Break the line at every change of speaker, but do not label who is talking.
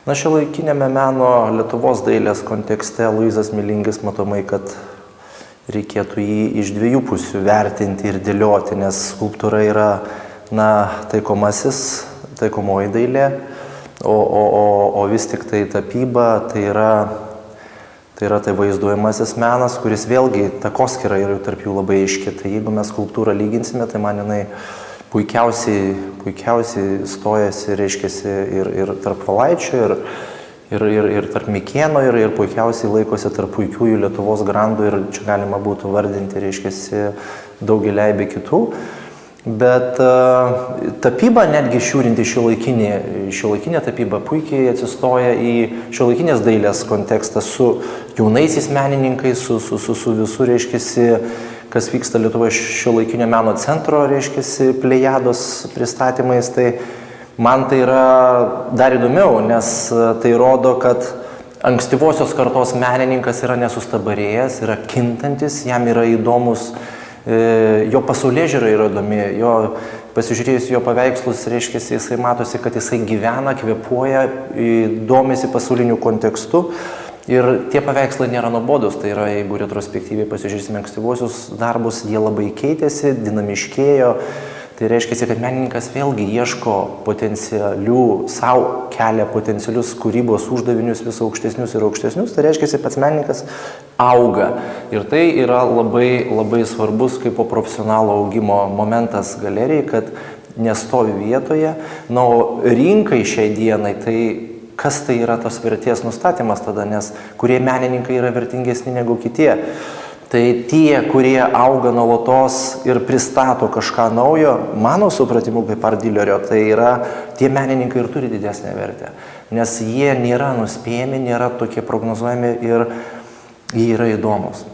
Na, šiuolaikiniame meno Lietuvos dailės kontekste Luizas Milingis matomai, kad reikėtų jį iš dviejų pusių vertinti ir dėlioti, nes skulptūra yra, taikomoji dailė, o vis tik tai tapyba tai yra vaizduojamasis menas, kuris vėlgi takoskyra yra tarp jų labai aiški. Tai jeigu mes skulptūrą lyginsime, tai man jinai puikiausiai stojasi, reiškiasi ir tarp Valaičio, ir tarp Mikėno, ir puikiausiai laikosi tarp puikiųjų Lietuvos grandų, ir čia galima būtų vardinti, reiškiasi, daugeliai be kitų. Bet tapyba, netgi žiūrinti šiuolaikinė tapyba, puikiai atsistoja į šiuolaikinės dailės kontekstą su jaunaisiais menininkais, su visų, reiškiasi, kas vyksta Lietuvoje šiuolaikinio meno centro, reiškiasi, plejados pristatymais. Tai man tai yra dar įdomiau, nes tai rodo, kad ankstyvosios kartos menininkas yra nesustabarėjęs, yra kintantis, jam yra įdomus, jo pasaulėžiūra yra įdomi, pasižiūrėjus jo paveikslus, reiškiasi, jisai matosi, kad jisai gyvena, kvėpuoja, domisi pasauliniu kontekstu. Ir tie paveikslai nėra nuobodus, tai yra, jeigu retrospektyviai pasižiūrėsime ankstyvuosius darbus, jie labai keitėsi, dinamiškėjo. Tai reiškia, kad menininkas vėlgi ieško potencialių, savo kelia potencialius kūrybos uždavinius vis aukštesnius ir aukštesnius. Tai reiškia, pats menininkas auga. Ir tai yra labai, labai svarbus kaip po profesionalo augimo momentas galerijai, kad nestovi vietoje. Na, o rinkai šiai dienai, tai kas tai yra tos vertės nustatymas tada, nes kurie menininkai yra vertingesni negu kitie. Tai tie, kurie auga nuolatos ir pristato kažką naujo, mano supratimu kaip art dealerio, tai yra tie menininkai ir turi didesnę vertę. Nes jie nėra nuspėjami, nėra tokie prognozuojami ir jie yra įdomus.